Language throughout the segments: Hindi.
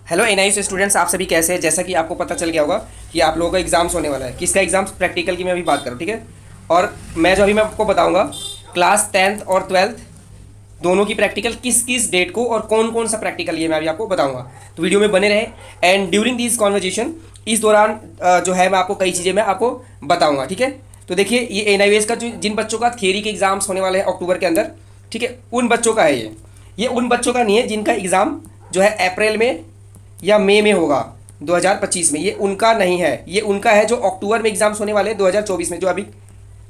हेलो एनआईएस स्टूडेंट्स, आप सभी कैसे हैं। जैसा कि आपको पता चल गया होगा कि आप लोगों का एग्जाम्स होने वाला है। किसका एग्जाम्स? प्रैक्टिकल की मैं अभी बात करूँ, ठीक है। और मैं आपको बताऊंगा क्लास 10th और 12th दोनों की प्रैक्टिकल किस किस डेट को और कौन कौन सा प्रैक्टिकल ये मैं अभी आपको बताऊंगा। तो वीडियो में बने रहे। एंड ड्यूरिंग दिस कॉन्वर्जेशन, इस दौरान जो है मैं आपको कई चीज़ें मैं आपको बताऊंगा, ठीक है। तो देखिए, ये एनआईएस का जो जिन बच्चों का थियरी के एग्जाम्स होने वाले हैं अक्टूबर के अंदर, ठीक है, उन बच्चों का है ये उन बच्चों का नहीं है जिनका एग्ज़ाम जो है अप्रैल में या मई में होगा 2025 में। ये उनका नहीं है, ये उनका है जो अक्टूबर में एग्जाम्स होने वाले हैं 2024 में, जो अभी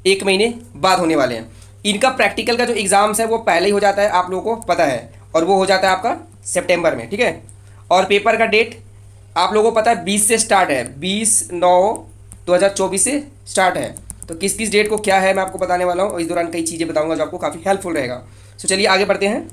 एक महीने बाद होने वाले हैं। इनका प्रैक्टिकल का जो एग्ज़ाम्स है वो पहले ही हो जाता है, आप लोगों को पता है, और वो हो जाता है आपका सितंबर में, ठीक है। और पेपर का डेट आप लोगों को पता है 20 से स्टार्ट है, 20/9/2024 से स्टार्ट है। तो किस किस डेट को क्या है मैं आपको बताने वाला हूँ, और इस दौरान कई चीज़ें बताऊंगा जो आपको काफ़ी हेल्पफुल रहेगा। तो चलिए आगे बढ़ते हैं।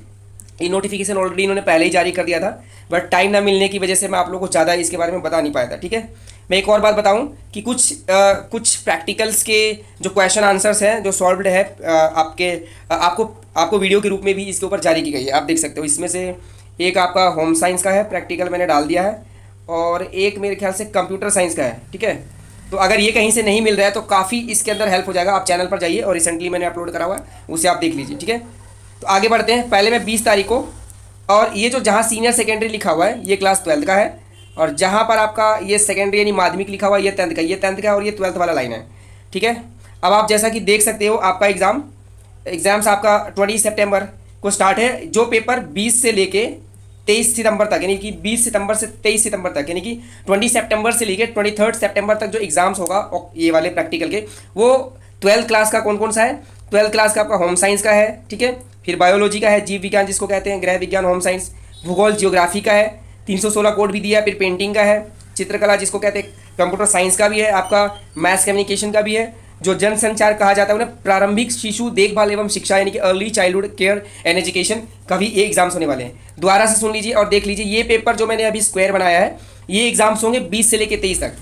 ये नोटिफिकेशन ऑलरेडी इन्होंने पहले ही जारी कर दिया था, बट टाइम ना मिलने की वजह से मैं आप लोगों को ज़्यादा इसके बारे में बता नहीं पाया था, ठीक है। मैं एक और बात बताऊं कि कुछ प्रैक्टिकल्स के जो क्वेश्चन आंसर्स हैं जो सॉल्व्ड है, आपको आपको वीडियो के रूप में भी इसके ऊपर जारी की गई है, आप देख सकते हो। इसमें से एक आपका होम साइंस का है प्रैक्टिकल, मैंने डाल दिया है, और एक मेरे ख्याल से कंप्यूटर साइंस का है, ठीक है। तो अगर ये कहीं से नहीं मिल रहा है तो काफ़ी इसके अंदर हेल्प हो जाएगा। आप चैनल पर जाइए और रिसेंटली मैंने अपलोड करा हुआ है, उसे आप देख लीजिए, ठीक है। तो आगे बढ़ते हैं। पहले मैं 20 तारीख को, और ये जो जहाँ सीनियर सेकेंडरी लिखा हुआ है ये क्लास 12th का है, और जहाँ पर आपका ये सेकेंडरी यानी माध्यमिक लिखा हुआ है ये 10th का, ये 10th का है, और ये 12th वाला लाइन है, ठीक है। अब आप जैसा कि देख सकते हो, आपका एग्ज़ाम्स आपका 20 सितंबर को स्टार्ट है। जो पेपर 20 से लेके 23 सितंबर तक, यानी कि 20 सितंबर से 23 सितंबर तक, यानी कि 20 सितंबर से लेके 23 सितंबर तक जो एग्ज़ाम्स होगा ये वाले प्रैक्टिकल के, वो 12th क्लास का कौन कौन सा है। 12th क्लास का आपका होम साइंस का है, ठीक है। फिर बायोलॉजी का है, जीव विज्ञान जिसको कहते हैं, गृह विज्ञान होम साइंस, भूगोल जियोग्राफी का है, 316 कोड भी दिया है। फिर पेंटिंग का है, चित्रकला जिसको कहते हैं, कंप्यूटर साइंस का भी है, आपका मैथ्स कम्युनिकेशन का भी है, जो जनसंचार कहा जाता है उन्हें प्रारंभिक शिशु देखभाल एवं शिक्षा यानी कि early childhood care and education का भी ये एग्जाम्स होने वाले हैं। दोबारा से सुन लीजिए और देख लीजिए, ये पेपर जो मैंने अभी स्क्वायर बनाया है, ये एग्जाम्स होंगे 20 से लेकर 23 तक।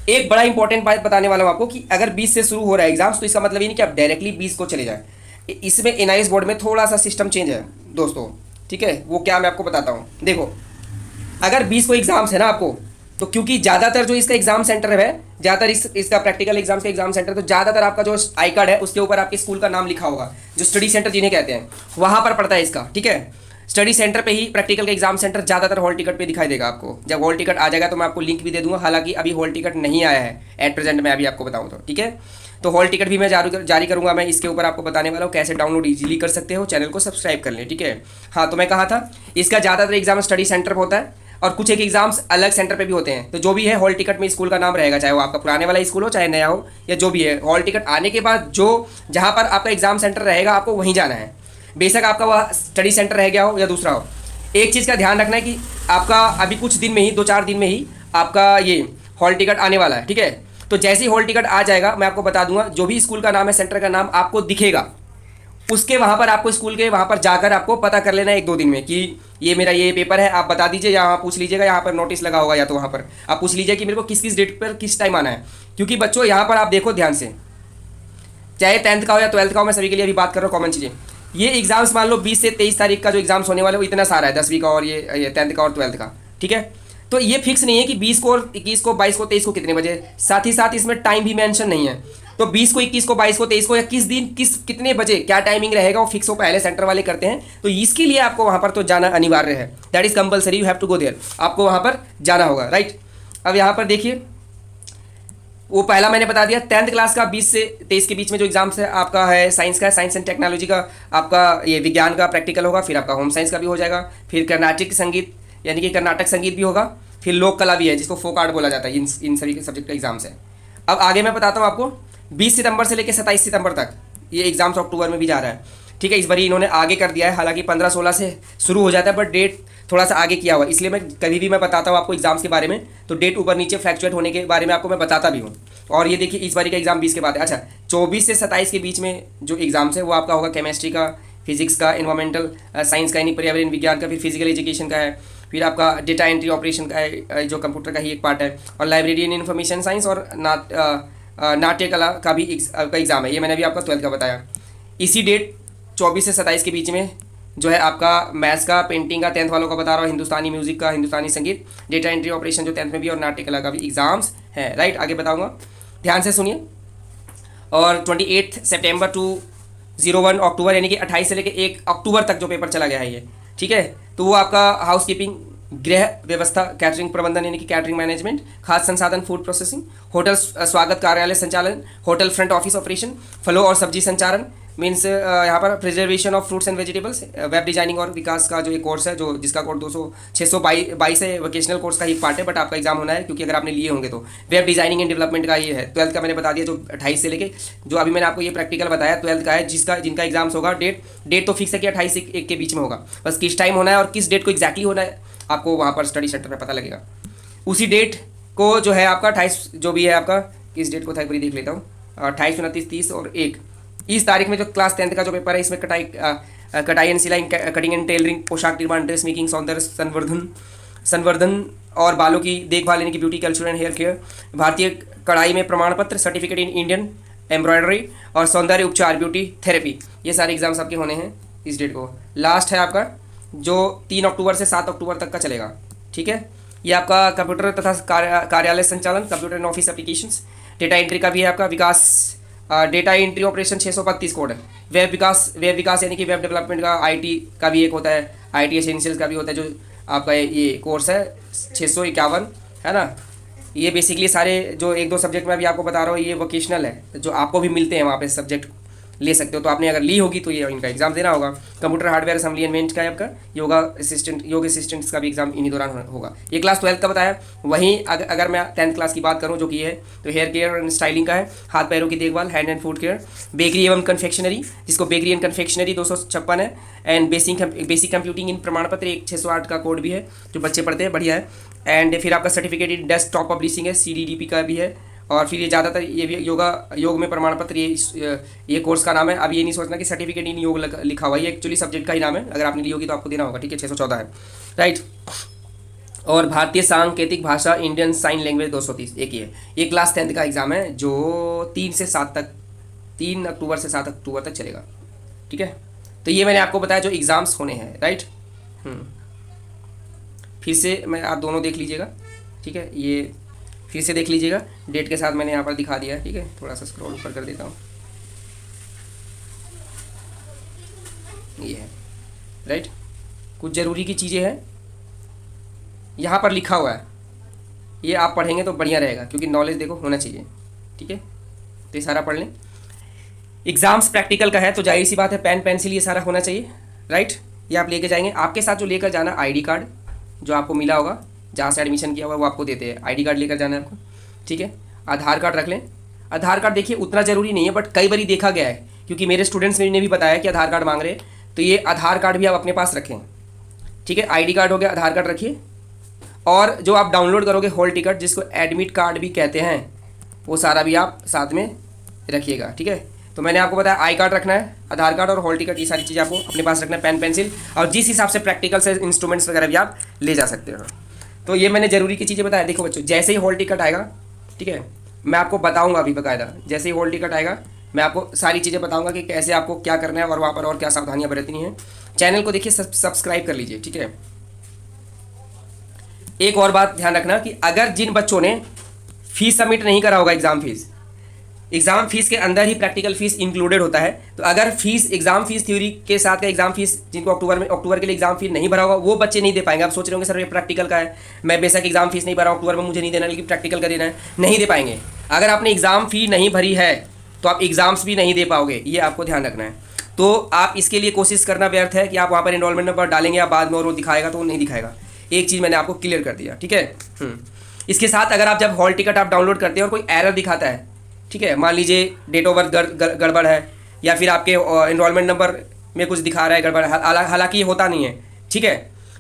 एक बड़ा इंपॉर्टेंट बात बताने वाला हूँ आपको कि अगर 20 से शुरू हो रहा है एग्जाम्स, तो इसका मतलब ये नहीं कि आप डायरेक्टली 20 को चले जाए। इसमें एनआईएस बोर्ड में थोड़ा सा सिस्टम चेंज है दोस्तों, ठीक है। वो क्या मैं आपको बताता हूँ। देखो, अगर 20 को एग्जाम्स है ना आपको, तो क्योंकि ज़्यादातर जो इसका एग्जाम सेंटर है, ज़्यादातर इसका प्रैक्टिकल एग्जाम्स का एग्जाम सेंटर, तो ज़्यादातर आपका जो आई कार्ड है उसके ऊपर आपके स्कूल का नाम लिखा होगा, जो स्टडी सेंटर जिन्हें कहते हैं, वहाँ पर पड़ता है इसका, ठीक है। स्टडी सेंटर पे ही प्रैक्टिकल का एग्जाम सेंटर ज़्यादातर हॉल टिकट पे दिखाई देगा आपको। जब हॉल टिकट आ जाएगा तो मैं आपको लिंक भी दे दूंगा, हालांकि अभी हॉल टिकट नहीं आया है एट प्रेजेंट, मैं अभी आपको बताऊँ तो, ठीक है। तो हॉल टिकट भी मैं जारी करूँगा, मैं इसके ऊपर आपको बताने वाला हूँ कैसे डाउनलोड इजीली कर सकते हो। चैनल को सब्सक्राइब कर लें, ठीक है। हाँ, तो मैं कहा था इसका ज़्यादातर एग्जाम स्टडी सेंटर पर होता है, और कुछ एक एग्जाम्स अलग सेंटर पे भी होते हैं। तो जो भी है हॉल टिकट में स्कूल का नाम रहेगा, चाहे वो आपका पुराने वाला स्कूल हो चाहे नया हो, या जो भी है, हॉल टिकट आने के बाद जो जहाँ पर आपका एग्जाम सेंटर रहेगा आपको वहीं जाना है। बेशक आपका वह स्टडी सेंटर रह गया हो या दूसरा हो। एक चीज़ का ध्यान रखना है कि आपका अभी कुछ दिन में ही, 2-4 दिन में ही आपका ये हॉल टिकट आने वाला है, ठीक है। तो जैसे ही हॉल टिकट आ जाएगा मैं आपको बता दूंगा, जो भी स्कूल का नाम है, सेंटर का नाम आपको दिखेगा, उसके वहाँ पर आपको स्कूल के वहाँ पर जाकर आपको पता कर लेना है 1-2 दिन में कि ये मेरा ये पेपर है। आप बता दीजिए, यहाँ पूछ लीजिएगा, यहाँ पर नोटिस लगा होगा, या तो वहाँ पर आप पूछ लीजिए कि मेरे को किस किस डेट पर किस टाइम आना है। क्योंकि बच्चों यहाँ पर आप देखो ध्यान से, चाहे 10th का हो या 12th का हो, मैं सभी के लिए अभी बात कर रहा हूँ कॉमन चीज़ें। ये एग्जाम्स मान लो 20 से 23 तारीख का जो एग्जाम्स होने वाले वो इतना सारा है, 10वीं का और ये 10th का और 12th का, ठीक है। तो ये फिक्स नहीं है कि 20 को और 21 को 22 को 23 को कितने बजे, साथ ही साथ इसमें टाइम भी मेंशन नहीं है। तो 20 को 21 को 22 को 23 को या किस दिन कितने बजे क्या टाइमिंग रहेगा वो फिक्स हो पहले सेंटर वाले करते हैं। तो इसके लिए आपको वहाँ पर तो जाना अनिवार्य है, that is compulsory, you have to go there, आपको वहाँ पर जाना होगा, राइट। अब यहाँ पर देखिए, वो पहला मैंने बता दिया 10th क्लास का 20 से 23 के बीच में जो एग्जाम्स है आपका है साइंस का, साइंस एंड टेक्नोलॉजी का, आपका ये विज्ञान का प्रैक्टिकल होगा, फिर आपका होम साइंस का भी हो जाएगा, फिर कर्नाटक संगीत यानी कि कर्नाटक संगीत भी होगा, फिर लोक कला भी है जिसको फोक आर्ट बोला जाता है। इन सभी के सब्जेक्ट का एग्जाम्स है। अब आगे मैं बताता हूँ आपको, 20 सितंबर से लेकर 27 सितंबर तक ये एग्जाम्स अक्टूबर में भी जा रहा है, ठीक है। इस बार इन्होंने आगे कर दिया है, हालांकि 15-16 से शुरू हो जाता है, बट डेट थोड़ा सा आगे किया हुआ, इसलिए मैं कभी भी मैं बताता हूँ आपको एग्जाम्स के बारे में तो डेट ऊपर नीचे फ्लैक्चुएट होने के बारे में आपको मैं बताता भी हूँ। और ये देखिए, इस बार का एग्जाम 20 के बाद है। अच्छा, 24 से 27 के बीच में जो एग्जाम्स है वो आपका होगा केमिस्ट्री का, फिजिक्स का, इन्वायरमेंटल साइंस का यानी पर्यावरण विज्ञान का, फिर फिजिकल एजुकेशन का है, फिर आपका डेटा एंट्री ऑपरेशन का है जो कंप्यूटर का ही एक पार्ट है, और लाइब्रेरी एंड इन्फॉर्मेशन साइंस, और नाट्य कला का भी एग्ज़ाम है। ये मैंने अभी आपका 12th का बताया। इसी डेट 24 से 27 के बीच में जो है आपका मैथ्स का, पेंटिंग का 10th वालों का बता रहा हूँ, हिंदुस्तानी म्यूजिक का, हिंदुस्तानी संगीत, डेटा एंट्री ऑपरेशन जो 10th में भी, और नाट्य कला का भी एग्जाम्स है। राइट, आगे बताऊँगा, ध्यान से सुनिए। और 28 सितंबर टू 01 अक्टूबर, यानी कि 28 से लेकर 1 अक्टूबर तक जो पेपर चला गया है ये, ठीक है। तो वो आपका हाउस कीपिंग, गृह व्यवस्था, कैटरिंग प्रबंधन यानी कि कैटरिंग मैनेजमेंट, खाद्य संसाधन फूड प्रोसेसिंग, होटल स्वागत कार्यालय संचालन, होटल फ्रंट ऑफिस ऑपरेशन, फलों और सब्जी संचालन, मीन्स यहाँ पर preservation of fruits and vegetables, web designing और विकास का जो एक कोर्स है, जो जिसका कोड 622 है, वोकेशनल कोर्स का ही पार्ट है, बट आपका एग्जाम होना है क्योंकि अगर आपने लिए होंगे तो। वेब डिजाइनिंग एंड डेवलपमेंट का ये है, 12th का मैंने बता दिया, जो 28 से लेके, जो अभी मैंने आपको ये प्रैक्टिकल बताया 12th का है, जिनका एग्जाम्स होगा, डेट तो फिक्स है कि 28 से 1 के बीच में होगा, बस किस टाइम होना है और किस डेट को एक्जैक्टली होना है आपको वहाँ पर स्टडी सेंटर में पता लगेगा। उसी डेट को जो है आपका 28 जो भी है आपका, किस डेट को था एक बार देख लेता हूँ, 28, 29, 30 और 1 इस तारीख में जो क्लास 10th का जो पेपर है, इसमें कटाई एंड सिलाई, कटिंग एंड टेलरिंग, पोशाक निर्माण, ड्रेस मेकिंग, सौंदर्य संवर्धन और बालों की देखभाल यानी कि beauty, culture and hair care, भारतीय कढ़ाई में प्रमाण पत्र, सर्टिफिकेट इन इंडियन एम्ब्रॉयडरी और सौंदर्य उपचार, ब्यूटी थेरेपी, ये सारे एग्जाम्स आपके होने हैं इस डेट को। लास्ट है आपका जो 3 अक्टूबर से 7 अक्टूबर तक का चलेगा, ठीक है। ये आपका कंप्यूटर तथा कार्यालय संचालन, computer and office applications, data entry का भी है आपका, विकास डेटा एंट्री ऑपरेशन 632 कोड है, वेब विकास यानी कि वेब डेवलपमेंट का, आईटी का भी एक होता है, आईटी एसेंशियल्स का भी होता है, जो आपका ये कोर्स है 651 है ना। ये बेसिकली सारे जो 1-2 सब्जेक्ट में अभी आपको बता रहा हूँ, ये वोकेशनल है, जो आपको भी मिलते हैं वहाँ पे सब्जेक्ट ले सकते हो, तो आपने अगर ली होगी तो ये इनका एग्जाम देना होगा। कंप्यूटर हार्डवेयर असेंबली एंड का है आपका, योग असिस्टेंट्स का भी एग्जाम इन्हीं दौरान होगा। ये क्लास 12th का बताया। वहीं अगर मैं 10th क्लास की बात करूँ जो कि है, तो हेयर केयर एंड स्टाइलिंग का है, हाथ पैरों की देखभाल, hand and food care, bakery एवं कन्फेक्शनरी, जिसको बेकरी एंड कन्फेक्शनरी 256 है, एंड बेसिक कंप्यूटिंग इन प्रमाण पत्र एक 608 का कोड भी है, जो बच्चे पढ़ते हैं, बढ़िया है। एंड फिर आपका सर्टिफिकेट इन डेस्कटॉप पब्लिशिंग है, CDDP का भी है। और फिर ये ज़्यादातर ये भी योग में प्रमाण पत्र, ये कोर्स का नाम है। अब ये नहीं सोचना कि सर्टिफिकेट इन योग लिखा हुआ है, ये एक्चुअली सब्जेक्ट का ही नाम है, अगर आपने ली होगी तो आपको देना होगा, ठीक है। 614 है, राइट। और भारतीय सांकेतिक भाषा, इंडियन साइन लैंग्वेज 230, एक ही है। ये क्लास 10th का एग्जाम है जो 3 से 7 तक, 3 अक्टूबर से 7 अक्टूबर तक चलेगा, ठीक है। तो ये मैंने आपको बताया जो एग्ज़ाम्स होने हैं, राइट। फिर से मैं आप दोनों देख लीजिएगा, ठीक है। ये फिर से देख लीजिएगा, डेट के साथ मैंने यहाँ पर दिखा दिया है, ठीक है। थोड़ा सा स्क्रॉल ऊपर कर देता हूँ, ये है, राइट। कुछ ज़रूरी की चीज़ें हैं यहाँ पर लिखा हुआ है, ये आप पढ़ेंगे तो बढ़िया रहेगा, क्योंकि नॉलेज देखो होना चाहिए, ठीक है। तो ये सारा पढ़ लें। एग्ज़ाम्स प्रैक्टिकल का है तो जाहिर सी बात है पेन पेंसिल ये सारा होना चाहिए, राइट। ये आप लेके जाएंगे। आपके साथ जो लेकर जाना ID कार्ड जो आपको मिला होगा, जहाँ से एडमिशन किया हुआ वो आपको देते हैं, ID कार्ड लेकर जाना है आपको, ठीक है। आधार कार्ड रख लें। आधार कार्ड देखिए उतना ज़रूरी नहीं है, बट कई बार देखा गया है, क्योंकि मेरे स्टूडेंट्स ने भी बताया कि आधार कार्ड मांग रहे हैं, तो ये आधार कार्ड भी आप अपने पास रखें, ठीक है। ID कार्ड हो गया, आधार कार्ड रखिए। और जो आप डाउनलोड करोगे हॉल टिकट, जिसको एडमिट कार्ड भी कहते हैं, वो सारा भी आप साथ में रखिएगा, ठीक है। तो मैंने आपको बताया आई कार्ड रखना है, आधार कार्ड और हॉल टिकट, ये सारी चीज़ें आपको अपने पास रखना है, पेन पेंसिल, और जिस हिसाब से प्रैक्टिकल से इंस्ट्रूमेंट्स वगैरह भी आप ले जा सकते हो। तो ये मैंने ज़रूरी की चीज़ें बताया। देखो बच्चों, जैसे ही हॉल टिकट आएगा, ठीक है, मैं आपको बताऊँगा अभी बाकायदा, जैसे ही हॉल टिकट आएगा मैं आपको सारी चीज़ें बताऊँगा कि कैसे आपको क्या करना है और वहाँ पर और क्या सावधानियाँ बरतनी हैं। चैनल को देखिए, सब्सक्राइब कर लीजिए, ठीक है। एक और बात ध्यान रखना कि अगर जिन बच्चों ने फीस सबमिट नहीं करा होगा, एग्ज़ाम फीस के अंदर ही प्रैक्टिकल फीस इंक्लूडेड होता है, तो अगर फीस एग्जाम फीस थ्योरी के साथ का एग्जाम फीस, जिनको अक्टूबर के लिए एग्जाम फीस नहीं भरा होगा, वो बच्चे नहीं दे पाएंगे। आप सोच रहे होंगे सर ये प्रैक्टिकल का है, मैं बेशक एग्जाम फीस नहीं भरा हूँ, अक्टूबर में मुझे नहीं देना, लेकिन प्रैक्टिकल का देना है, नहीं दे पाएंगे। अगर आपने एग्जाम फी नहीं भरी है तो आप एग्जाम्स भी नहीं दे पाओगे, ये आपको ध्यान रखना है। तो आप इसके लिए कोशिश करना व्यर्थ है कि आप वहाँ पर एनरोलमेंट नंबर डालेंगे या बाद में और वो दिखाएगा तो वो नहीं दिखाएगा। एक चीज़ मैंने आपको क्लियर कर दिया, ठीक है। इसके साथ अगर आप जब हॉल टिकट आप डाउनलोड करते हैं और कोई एरर दिखाता है, ठीक है, मान लीजिए डेट ऑफ बर्थ गड़बड़ है या फिर आपके एनरोलमेंट नंबर में कुछ दिखा रहा है गड़बड़, हालांकि ये होता नहीं है, ठीक है,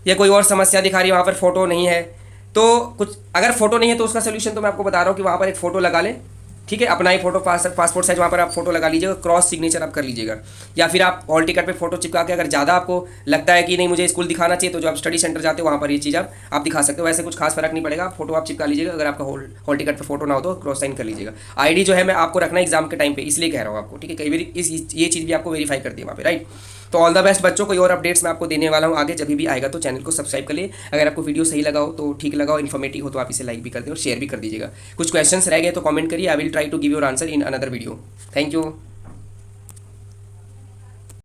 या कोई और समस्या दिखा रही है, वहाँ पर फ़ोटो नहीं है, तो कुछ अगर फ़ोटो नहीं है तो उसका सोल्यूशन तो मैं आपको बता रहा हूँ कि वहाँ पर एक फ़ोटो लगा लें, ठीक है, अपना ही फोटो पासपोर्ट साइज वहाँ पर आप फोटो लगा लीजिएगा, क्रॉस सिग्नेचर आप कर लीजिएगा, या फिर आप हॉल टिकट पे फोटो चिपका के, अगर ज़्यादा आपको लगता है कि नहीं मुझे स्कूल दिखाना चाहिए, तो जो आप स्टडी सेंटर जाते हो वहाँ पर ये चीज़ आप दिखा सकते हो। वैसे कुछ खास फर्क नहीं पड़ेगा, फोटो आप चिपका लीजिएगा, अगर आपका हॉल टिकट पर फोटो ना हो तो क्रॉस साइन कर लीजिएगा। ID जो है मैं आपको रखना है एग्जाम के टाइम पर, इसलिए कह रहा हूँ आपको, ठीक है, कई बार ये चीज़ भी आपको वेरीफाई कर दी वहाँ पर, राइट। तो ऑल द बेस्ट बच्चों, कोई और अपडेट्स मैं आपको देने वाला हूँ आगे, जब भी आएगा तो चैनल को सब्सक्राइब कर लिए। अगर आपको वीडियो सही लगा हो तो ठीक लगा हो, इन्फॉर्मेटिव हो तो आप इसे लाइक भी कर दें और शेयर भी कर दीजिएगा। कुछ क्वेश्चंस रह गए तो कमेंट करिए, I will try to give your answer in another video. Thank you.